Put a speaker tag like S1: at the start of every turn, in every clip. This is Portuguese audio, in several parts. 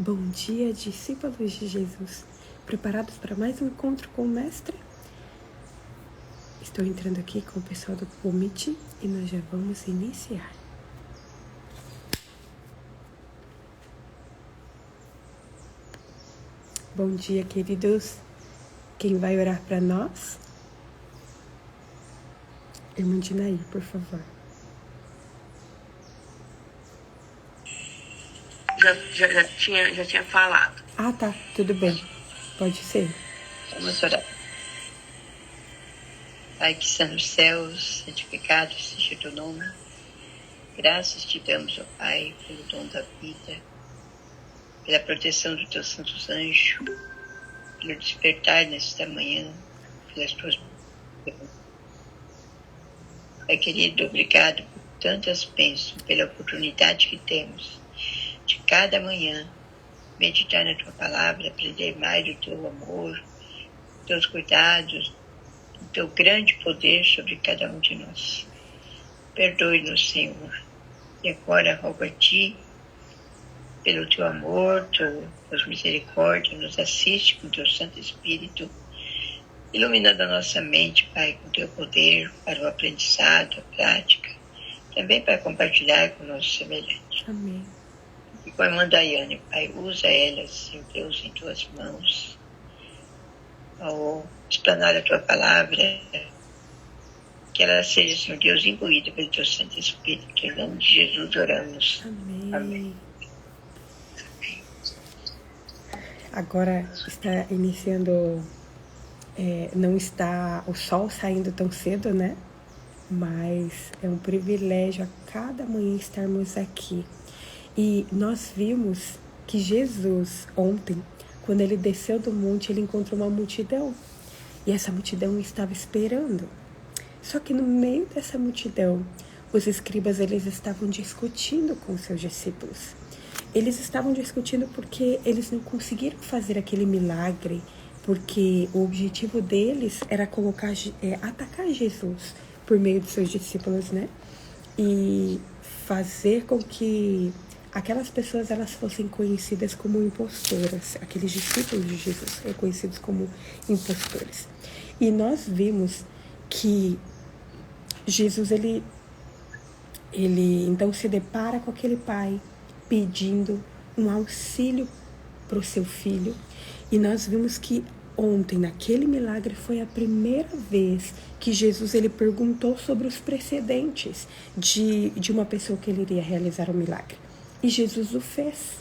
S1: Bom dia, discípulos de Jesus. Preparados para mais um encontro com o Mestre? Estou entrando aqui com o pessoal do Comite e nós já vamos iniciar. Bom dia, queridos. Quem vai orar para nós? Irmã Dinaí, por favor.
S2: Já tinha falado.
S1: Ah, tá. Tudo bem. Pode ser.
S2: Vamos orar. Pai que está nos céus, santificado seja o teu nome. Graças te damos, ó Pai, pelo dom da vida, pela proteção dos teus santos anjos, pelo despertar nesta manhã, pelas tuas bênçãos. Pai querido, obrigado por tantas bênçãos, pela oportunidade que temos de cada manhã meditar na tua palavra, aprender mais do teu amor, dos teus cuidados, do teu grande poder sobre cada um de nós. Perdoe-nos, Senhor, e agora rogo a ti, pelo teu amor, tuas misericórdias, nos assiste com o teu Santo Espírito, iluminando a nossa mente, Pai, com o teu poder para o aprendizado, a prática, também para compartilhar com nossos semelhantes.
S1: Amém.
S2: E com a irmã Daiane, Pai, usa ela, Senhor Deus, em tuas mãos, ao explanar a tua palavra, que ela seja, Senhor Deus, imbuída pelo teu Santo Espírito. Em nome de Jesus oramos.
S1: Amém.
S2: Amém.
S1: Agora está iniciando, não está o sol saindo tão cedo, né? Mas é um privilégio a cada manhã estarmos aqui. E nós vimos que Jesus, ontem, quando ele desceu do monte, ele encontrou uma multidão. E essa multidão estava esperando. Só que no meio dessa multidão, os escribas eles estavam discutindo com seus discípulos. Eles estavam discutindo porque eles não conseguiram fazer aquele milagre, porque o objetivo deles era atacar Jesus por meio de seus discípulos, né? E fazer com que aquelas pessoas elas fossem conhecidas como impostoras, aqueles discípulos de Jesus reconhecidos como impostores. E nós vimos que Jesus ele então se depara com aquele pai pedindo um auxílio para o seu filho. E nós vimos que ontem, naquele milagre, foi a primeira vez que Jesus ele perguntou sobre os precedentes de uma pessoa que ele iria realizar o milagre. E Jesus o fez.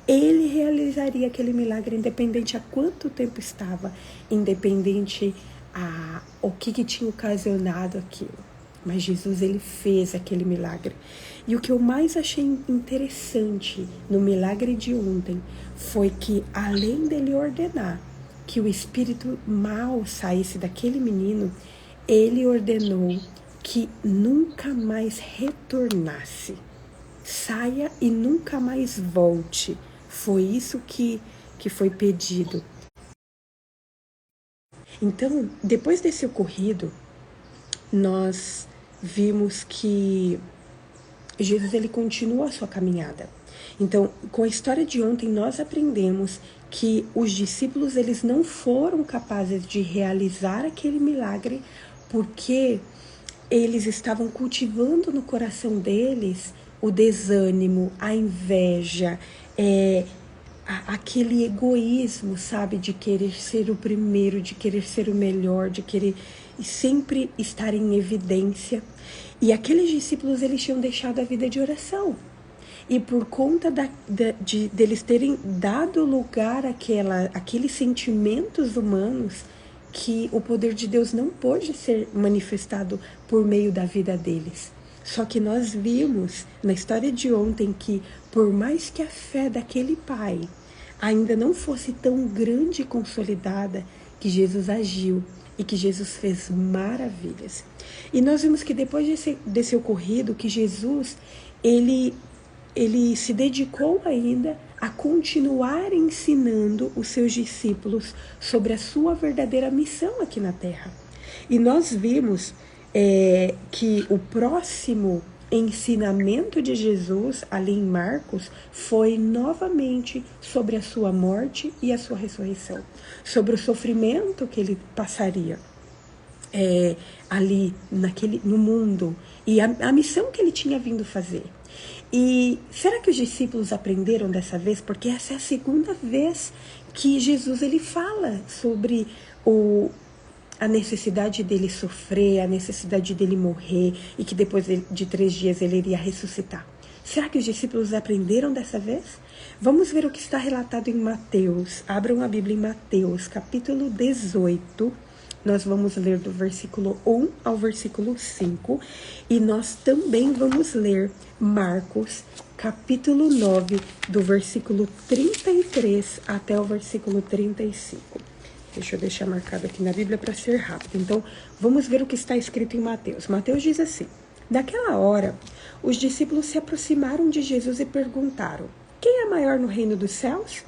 S1: Ele realizaria aquele milagre independente a quanto tempo estava, independente a o que tinha ocasionado aquilo. Mas Jesus ele fez aquele milagre. E o que eu mais achei interessante no milagre de ontem foi que, além dele ordenar que o espírito mau saísse daquele menino, ele ordenou que nunca mais retornasse. Saia e nunca mais volte. Foi isso que foi pedido. Então, depois desse ocorrido, nós vimos que Jesus ele continua a sua caminhada. Então, com a história de ontem, nós aprendemos que os discípulos eles não foram capazes de realizar aquele milagre porque eles estavam cultivando no coração deles o desânimo, a inveja, aquele egoísmo, sabe, de querer ser o primeiro, de querer ser o melhor, de querer sempre estar em evidência. E aqueles discípulos, eles tinham deixado a vida de oração. E por conta deles terem dado lugar àqueles sentimentos humanos, que o poder de Deus não pôde ser manifestado por meio da vida deles. Só que nós vimos na história de ontem que, por mais que a fé daquele pai ainda não fosse tão grande e consolidada, que Jesus agiu e que Jesus fez maravilhas. E nós vimos que depois desse ocorrido, que Jesus, ele se dedicou ainda a continuar ensinando os seus discípulos sobre a sua verdadeira missão aqui na Terra. E nós vimos que o próximo ensinamento de Jesus, ali em Marcos, foi novamente sobre a sua morte e a sua ressurreição, sobre o sofrimento que ele passaria ali no mundo, e a missão que ele tinha vindo fazer. E será que os discípulos aprenderam dessa vez? Porque essa é a segunda vez que Jesus ele fala sobre a necessidade dele sofrer, a necessidade dele morrer, e que depois de 3 dias ele iria ressuscitar. Será que os discípulos aprenderam dessa vez? Vamos ver o que está relatado em Mateus. Abram a Bíblia em Mateus, capítulo 18. Nós vamos ler do versículo 1 ao versículo 5. E nós também vamos ler Marcos, capítulo 9, do versículo 33 até o versículo 35. Deixa eu deixar marcado aqui na Bíblia para ser rápido. Então, vamos ver o que está escrito em Mateus. Mateus diz assim: naquela hora, os discípulos se aproximaram de Jesus e perguntaram: quem é maior no reino dos céus?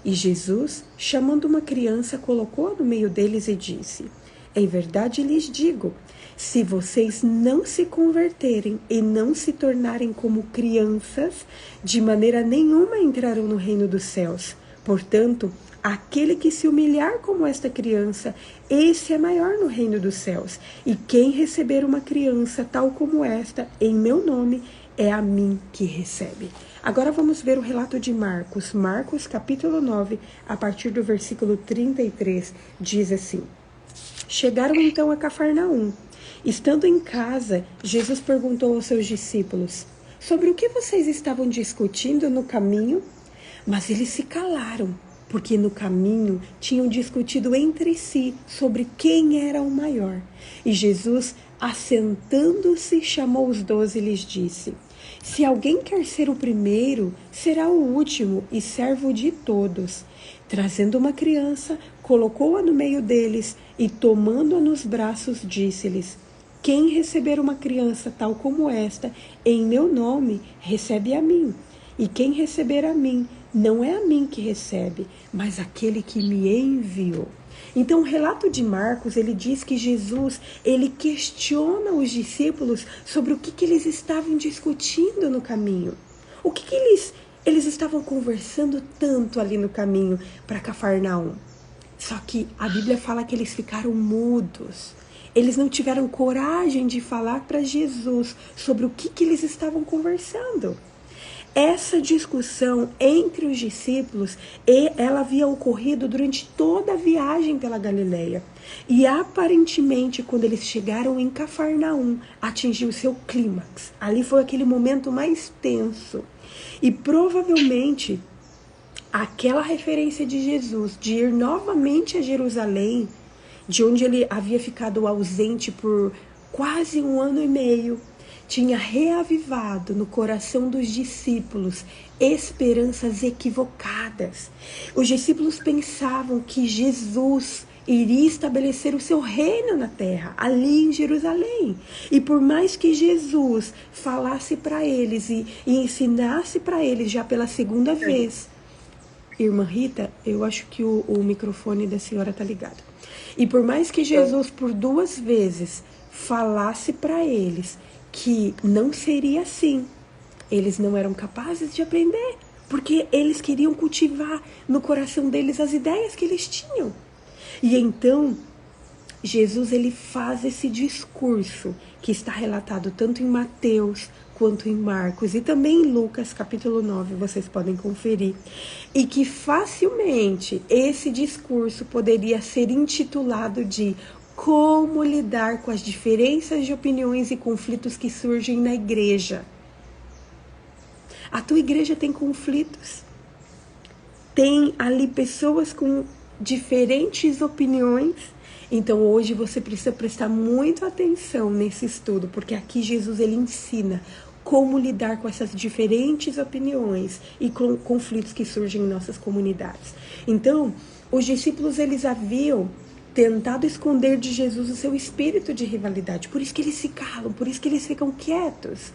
S1: E Jesus, chamando uma criança, colocou-a no meio deles e disse: em verdade lhes digo, se vocês não se converterem e não se tornarem como crianças, de maneira nenhuma entrarão no reino dos céus. Portanto, aquele que se humilhar como esta criança, esse é maior no reino dos céus. E quem receber uma criança tal como esta, em meu nome, é a mim que recebe. Agora vamos ver o relato de Marcos. Marcos, capítulo 9, a partir do versículo 33, diz assim: chegaram então a Cafarnaum. Estando em casa, Jesus perguntou aos seus discípulos: sobre o que vocês estavam discutindo no caminho? Mas eles se calaram, porque no caminho tinham discutido entre si sobre quem era o maior. E Jesus, assentando-se, chamou os 12 e lhes disse: se alguém quer ser o primeiro, será o último e servo de todos. Trazendo uma criança, colocou-a no meio deles e, tomando-a nos braços, disse-lhes: quem receber uma criança tal como esta, em meu nome, recebe a mim. E quem receber a mim, não é a mim que recebe, mas aquele que me enviou. Então, o relato de Marcos, ele diz que Jesus, ele questiona os discípulos sobre o que eles estavam discutindo no caminho. O que eles estavam conversando tanto ali no caminho para Cafarnaum. Só que a Bíblia fala que eles ficaram mudos. Eles não tiveram coragem de falar para Jesus sobre o que eles estavam conversando. Essa discussão entre os discípulos, ela havia ocorrido durante toda a viagem pela Galileia. E aparentemente, quando eles chegaram em Cafarnaum, atingiu seu clímax. Ali foi aquele momento mais tenso. E provavelmente, aquela referência de Jesus, de ir novamente a Jerusalém, de onde ele havia ficado ausente por quase 1 ano e meio, tinha reavivado no coração dos discípulos esperanças equivocadas. Os discípulos pensavam que Jesus iria estabelecer o seu reino na terra, ali em Jerusalém. E por mais que Jesus falasse para eles e ensinasse para eles já pela segunda vez... Irmã Rita, eu acho que o microfone da senhora está ligado. E por mais que Jesus por 2 vezes falasse para eles que não seria assim, eles não eram capazes de aprender, porque eles queriam cultivar no coração deles as ideias que eles tinham. E então, Jesus ele faz esse discurso que está relatado tanto em Mateus quanto em Marcos e também em Lucas, capítulo 9, vocês podem conferir. E que facilmente esse discurso poderia ser intitulado de como lidar com as diferenças de opiniões e conflitos que surgem na igreja. A tua igreja tem conflitos? Tem ali pessoas com diferentes opiniões? Então hoje você precisa prestar muita atenção nesse estudo, porque aqui Jesus ele ensina como lidar com essas diferentes opiniões e com conflitos que surgem em nossas comunidades. Então, os discípulos eles haviam tentado esconder de Jesus o seu espírito de rivalidade. Por isso que eles se calam, por isso que eles ficam quietos.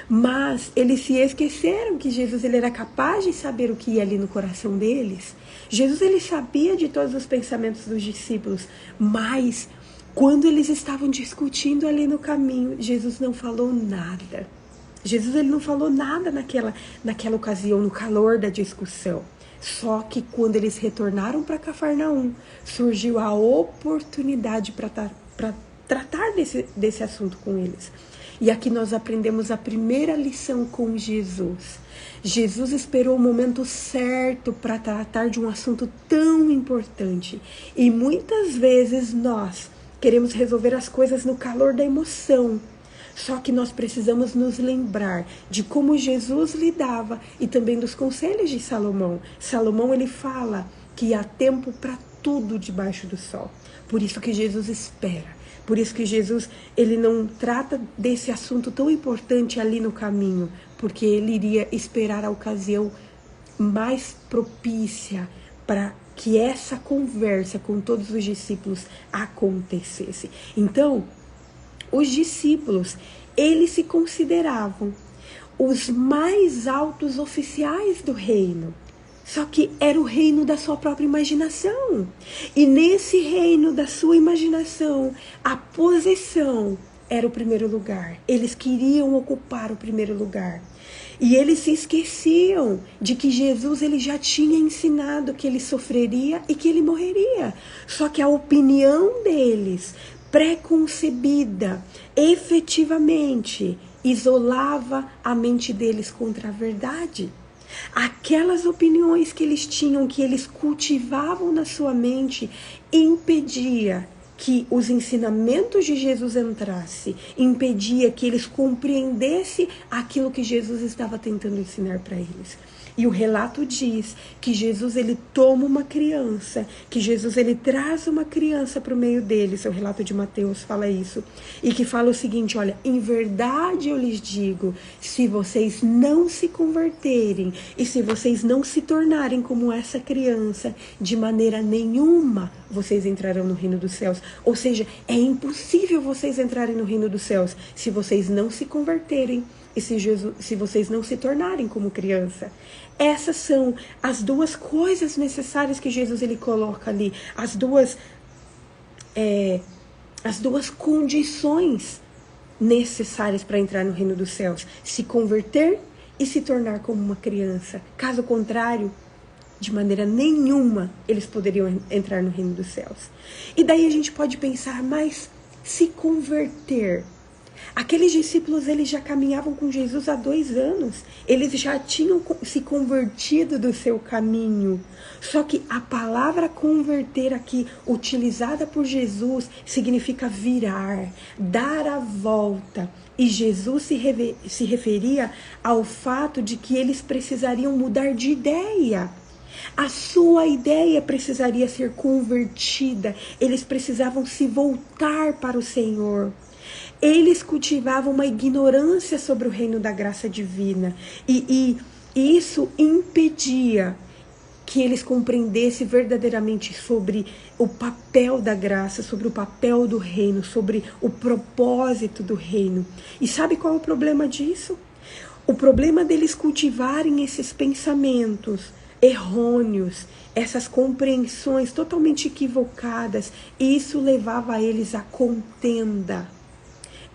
S1: Mas eles se esqueceram que Jesus ele era capaz de saber o que ia ali no coração deles. Jesus ele sabia de todos os pensamentos dos discípulos, mas quando eles estavam discutindo ali no caminho, Jesus não falou nada. Jesus ele não falou nada naquela ocasião, no calor da discussão. Só que quando eles retornaram para Cafarnaum, surgiu a oportunidade para tratar desse assunto com eles. E aqui nós aprendemos a primeira lição com Jesus. Jesus esperou o momento certo para tratar de um assunto tão importante. E muitas vezes nós queremos resolver as coisas no calor da emoção. Só que nós precisamos nos lembrar de como Jesus lidava e também dos conselhos de Salomão. Salomão ele fala que há tempo para tudo debaixo do sol. Por isso que Jesus espera. Por isso que Jesus ele não trata desse assunto tão importante ali no caminho, porque ele iria esperar a ocasião mais propícia para que essa conversa com todos os discípulos acontecesse. Então, os discípulos, eles se consideravam os mais altos oficiais do reino. Só que era o reino da sua própria imaginação. E nesse reino da sua imaginação, a posição era o primeiro lugar. Eles queriam ocupar o primeiro lugar. E eles se esqueciam de que Jesus ele já tinha ensinado que ele sofreria e que ele morreria. Só que a opinião deles, preconcebida, efetivamente, isolava a mente deles contra a verdade. Aquelas opiniões que eles tinham, que eles cultivavam na sua mente, impedia que os ensinamentos de Jesus entrassem, impedia que eles compreendessem aquilo que Jesus estava tentando ensinar para eles. E o relato diz que Jesus ele toma uma criança, que Jesus ele traz uma criança para o meio deles. O relato de Mateus fala isso. E que fala o seguinte, olha, em verdade eu lhes digo, se vocês não se converterem e se vocês não se tornarem como essa criança, de maneira nenhuma vocês entrarão no reino dos céus. Ou seja, é impossível vocês entrarem no reino dos céus se vocês não se converterem e se vocês não se tornarem como criança. Essas são as duas coisas necessárias que Jesus ele coloca ali. As duas condições necessárias para entrar no reino dos céus. Se converter e se tornar como uma criança. Caso contrário, de maneira nenhuma eles poderiam entrar no reino dos céus. E daí a gente pode pensar, mas se converter... Aqueles discípulos, eles já caminhavam com Jesus há 2 anos. Eles já tinham se convertido do seu caminho. Só que a palavra converter aqui, utilizada por Jesus, significa virar, dar a volta. E Jesus se referia ao fato de que eles precisariam mudar de ideia. A sua ideia precisaria ser convertida. Eles precisavam se voltar para o Senhor. Eles cultivavam uma ignorância sobre o reino da graça divina. E isso impedia que eles compreendessem verdadeiramente sobre o papel da graça, sobre o papel do reino, sobre o propósito do reino. E sabe qual é o problema disso? O problema deles cultivarem esses pensamentos errôneos, essas compreensões totalmente equivocadas, isso levava eles à contenda.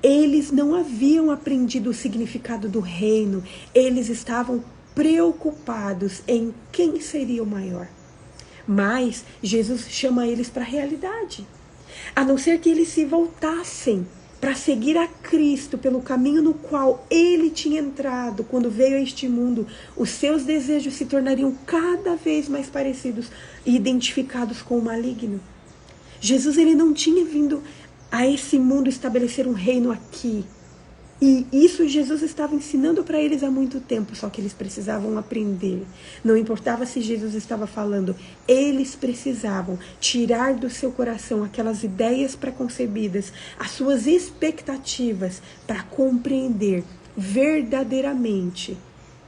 S1: Eles não haviam aprendido o significado do reino. Eles estavam preocupados em quem seria o maior. Mas Jesus chama eles para a realidade. A não ser que eles se voltassem para seguir a Cristo pelo caminho no qual ele tinha entrado quando veio a este mundo, os seus desejos se tornariam cada vez mais parecidos e identificados com o maligno. Jesus ele não tinha vindo a esse mundo estabelecer um reino aqui. E isso Jesus estava ensinando para eles há muito tempo, só que eles precisavam aprender. Não importava se Jesus estava falando, eles precisavam tirar do seu coração aquelas ideias preconcebidas, as suas expectativas, para compreender verdadeiramente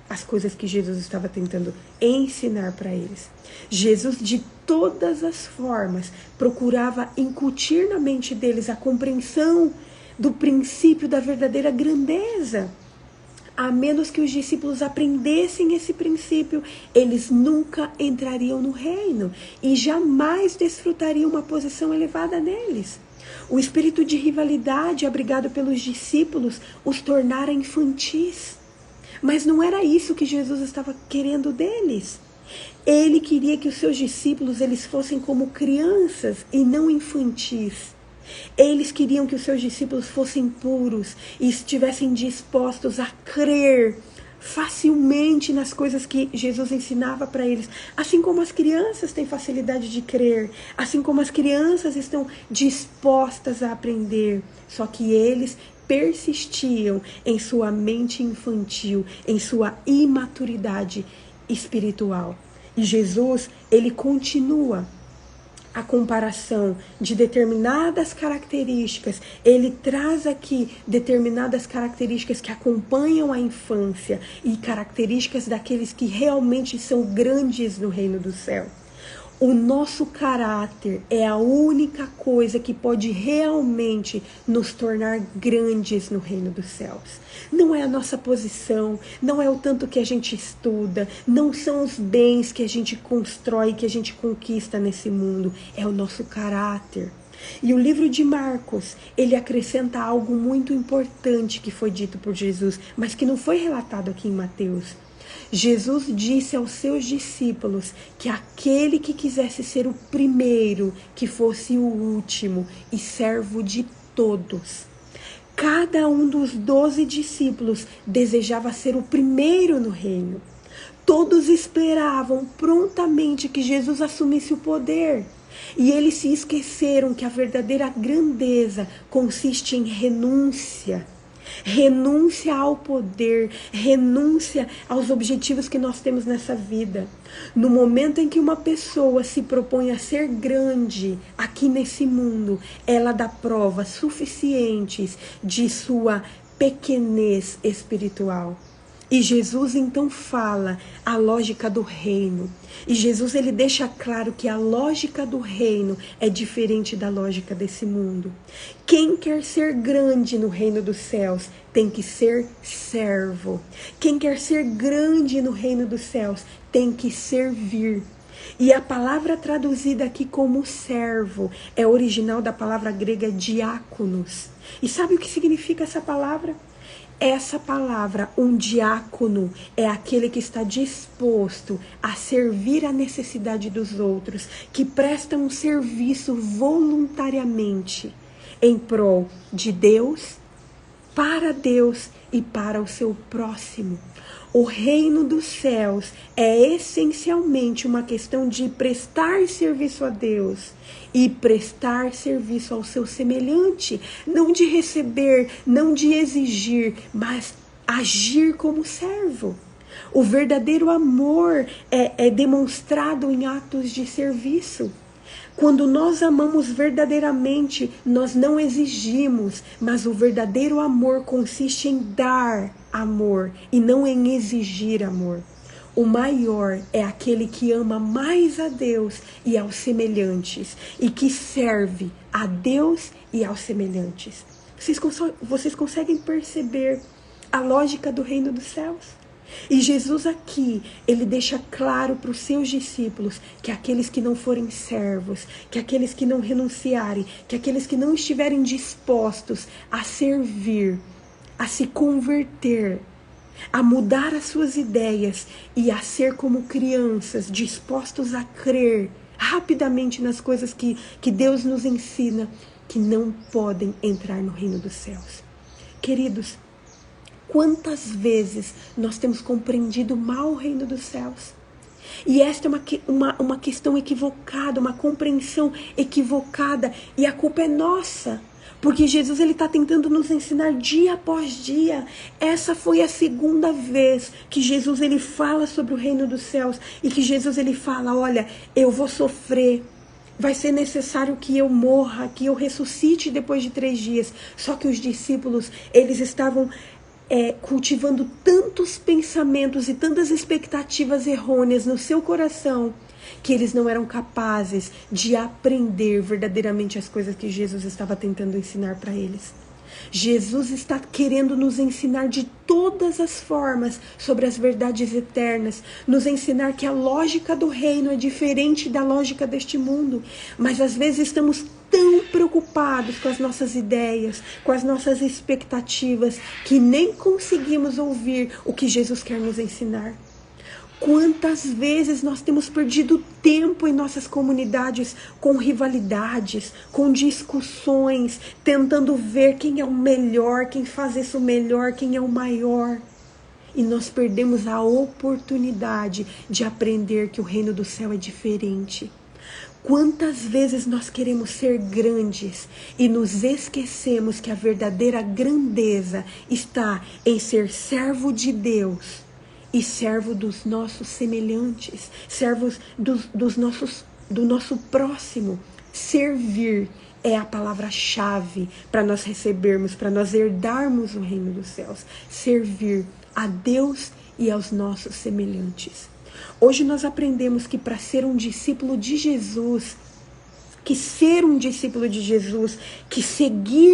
S1: as coisas que Jesus estava tentando ensinar para eles. Jesus, de todas as formas, procurava incutir na mente deles a compreensão do princípio da verdadeira grandeza. A menos que os discípulos aprendessem esse princípio, eles nunca entrariam no reino e jamais desfrutariam uma posição elevada neles. O espírito de rivalidade abrigado pelos discípulos os tornara infantis. Mas não era isso que Jesus estava querendo deles. Ele queria que os seus discípulos eles fossem como crianças e não infantis. Eles queriam que os seus discípulos fossem puros e estivessem dispostos a crer facilmente nas coisas que Jesus ensinava para eles. Assim como as crianças têm facilidade de crer, assim como as crianças estão dispostas a aprender. Só que eles persistiam em sua mente infantil, em sua imaturidade espiritual. E Jesus, ele continua a comparação de determinadas características. Ele traz aqui determinadas características que acompanham a infância e características daqueles que realmente são grandes no reino do céu. O nosso caráter é a única coisa que pode realmente nos tornar grandes no reino dos céus. Não é a nossa posição, não é o tanto que a gente estuda, não são os bens que a gente constrói, que a gente conquista nesse mundo. É o nosso caráter. E o livro de Marcos, ele acrescenta algo muito importante que foi dito por Jesus, mas que não foi relatado aqui em Mateus. Jesus disse aos seus discípulos que aquele que quisesse ser o primeiro, que fosse o último e servo de todos. Cada um dos 12 discípulos desejava ser o primeiro no reino. Todos esperavam prontamente que Jesus assumisse o poder. E eles se esqueceram que a verdadeira grandeza consiste em renúncia. Renúncia ao poder, renúncia aos objetivos que nós temos nessa vida. No momento em que uma pessoa se propõe a ser grande aqui nesse mundo, ela dá provas suficientes de sua pequenez espiritual. E Jesus então fala a lógica do reino. E Jesus ele deixa claro que a lógica do reino é diferente da lógica desse mundo. Quem quer ser grande no reino dos céus tem que ser servo. Quem quer ser grande no reino dos céus tem que servir. E a palavra traduzida aqui como servo é original da palavra grega diáconos. E sabe o que significa essa palavra? Essa palavra, um diácono, é aquele que está disposto a servir a necessidade dos outros, que presta um serviço voluntariamente em prol de Deus, e para o seu próximo. O reino dos céus é essencialmente uma questão de prestar serviço a Deus e prestar serviço ao seu semelhante, não de receber, não de exigir, mas agir como servo. O verdadeiro amor é demonstrado em atos de serviço. Quando nós amamos verdadeiramente, nós não exigimos, mas o verdadeiro amor consiste em dar amor e não em exigir amor. O maior é aquele que ama mais a Deus e aos semelhantes e que serve a Deus e aos semelhantes. Vocês conseguem perceber a lógica do reino dos céus? E Jesus aqui, ele deixa claro para os seus discípulos que aqueles que não forem servos, que aqueles que não renunciarem, que aqueles que não estiverem dispostos a servir, a se converter, a mudar as suas ideias e a ser como crianças, dispostos a crer rapidamente nas coisas que Deus nos ensina, que não podem entrar no reino dos céus. Queridos, quantas vezes nós temos compreendido mal o reino dos céus? E esta é uma questão equivocada, uma compreensão equivocada, e a culpa é nossa. Porque Jesus ele está tentando nos ensinar dia após dia. Essa foi a segunda vez que Jesus ele fala sobre o reino dos céus. E que Jesus ele fala, olha, eu vou sofrer. Vai ser necessário que eu morra, que eu ressuscite depois de 3 dias. Só que os discípulos, eles estavam cultivando tantos pensamentos e tantas expectativas errôneas no seu coração, que eles não eram capazes de aprender verdadeiramente as coisas que Jesus estava tentando ensinar para eles. Jesus está querendo nos ensinar de todas as formas sobre as verdades eternas, nos ensinar que a lógica do reino é diferente da lógica deste mundo, mas às vezes estamos tão preocupados com as nossas ideias, com as nossas expectativas, que nem conseguimos ouvir o que Jesus quer nos ensinar. Quantas vezes nós temos perdido tempo em nossas comunidades com rivalidades, com discussões, tentando ver quem é o melhor, quem faz isso melhor, quem é o maior. E nós perdemos a oportunidade de aprender que o reino do céu é diferente. Quantas vezes nós queremos ser grandes e nos esquecemos que a verdadeira grandeza está em ser servo de Deus e servo dos nossos semelhantes, servos do nosso próximo. Servir é a palavra-chave para nós recebermos, para nós herdarmos o reino dos céus. Servir a Deus e aos nossos semelhantes. Hoje nós aprendemos que para ser um discípulo de Jesus, que seguir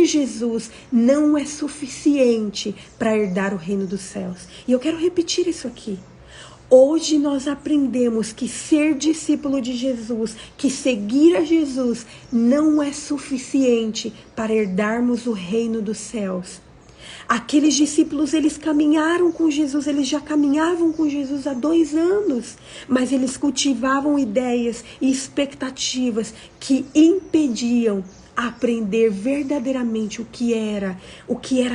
S1: Jesus não é suficiente para herdar o reino dos céus. E eu quero repetir isso aqui. Hoje nós aprendemos que ser discípulo de Jesus, que seguir a Jesus, não é suficiente para herdarmos o reino dos céus. Aqueles discípulos, eles caminharam com Jesus, eles já caminhavam com Jesus há 2 anos, mas eles cultivavam ideias e expectativas que impediam aprender verdadeiramente o que era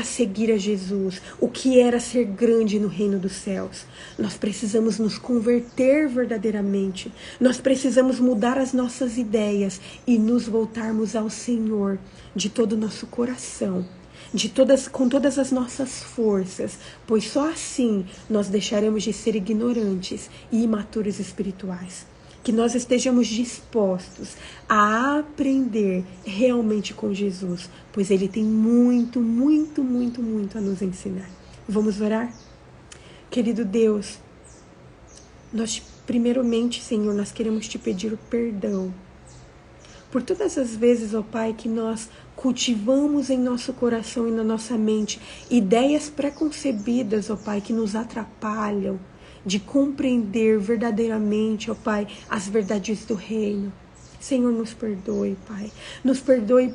S1: seguir a Jesus, o que era ser grande no reino dos céus. Nós precisamos nos converter verdadeiramente, nós precisamos mudar as nossas ideias e nos voltarmos ao Senhor de todo o nosso coração, com todas as nossas forças, pois só assim nós deixaremos de ser ignorantes e imaturos espirituais. Que nós estejamos dispostos a aprender realmente com Jesus, pois Ele tem muito, muito, muito, muito a nos ensinar. Vamos orar? Querido Deus, primeiramente, Senhor, nós queremos te pedir o perdão por todas as vezes, ó Pai, que nós cultivamos em nosso coração e na nossa mente ideias preconcebidas, ó Pai, que nos atrapalham de compreender verdadeiramente, ó Pai, as verdades do reino. Senhor, nos perdoe, Pai. Nos perdoe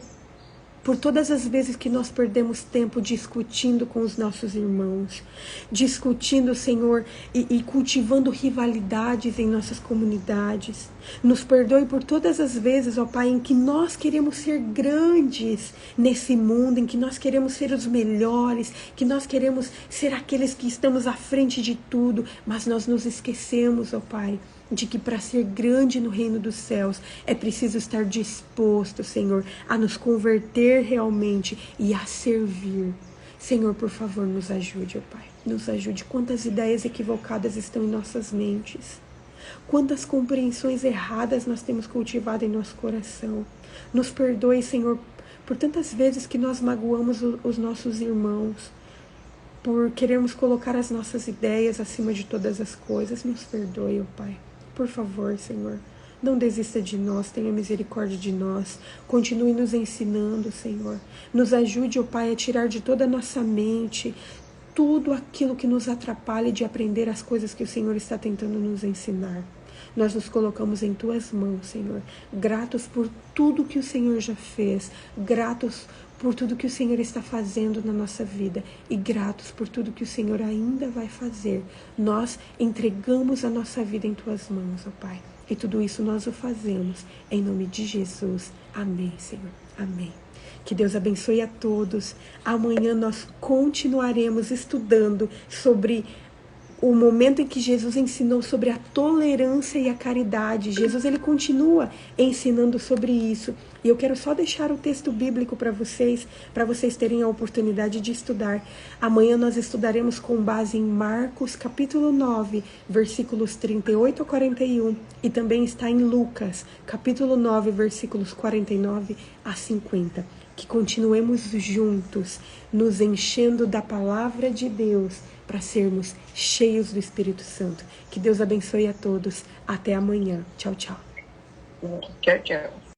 S1: por todas as vezes que nós perdemos tempo discutindo com os nossos irmãos, discutindo, Senhor, e cultivando rivalidades em nossas comunidades. Nos perdoe por todas as vezes, ó Pai, em que nós queremos ser grandes nesse mundo, em que nós queremos ser os melhores, que nós queremos ser aqueles que estamos à frente de tudo, mas nós nos esquecemos, ó Pai, de que para ser grande no reino dos céus é preciso estar disposto, Senhor, a nos converter realmente e a servir. Senhor, por favor, nos ajude, ó Pai. Nos ajude. Quantas ideias equivocadas estão em nossas mentes. Quantas compreensões erradas nós temos cultivado em nosso coração. Nos perdoe, Senhor, por tantas vezes que nós magoamos os nossos irmãos, por querermos colocar as nossas ideias acima de todas as coisas. Nos perdoe, ó Pai. Por favor, Senhor, não desista de nós, tenha misericórdia de nós. Continue nos ensinando, Senhor. Nos ajude, ó Pai, a tirar de toda a nossa mente tudo aquilo que nos atrapalhe de aprender as coisas que o Senhor está tentando nos ensinar. Nós nos colocamos em Tuas mãos, Senhor, gratos por tudo que o Senhor já fez, gratos por tudo que o Senhor está fazendo na nossa vida e gratos por tudo que o Senhor ainda vai fazer. Nós entregamos a nossa vida em Tuas mãos, ó Pai, e tudo isso nós o fazemos em nome de Jesus. Amém, Senhor. Amém. Que Deus abençoe a todos. Amanhã nós continuaremos estudando sobre o momento em que Jesus ensinou sobre a tolerância e a caridade. Jesus, ele continua ensinando sobre isso. E eu quero só deixar o texto bíblico para vocês terem a oportunidade de estudar. Amanhã nós estudaremos com base em Marcos, capítulo 9, versículos 38 a 41. E também está em Lucas, capítulo 9, versículos 49 a 50. Que continuemos juntos, nos enchendo da palavra de Deus, para sermos cheios do Espírito Santo. Que Deus abençoe a todos. Até amanhã. Tchau, tchau.
S2: Tchau, tchau.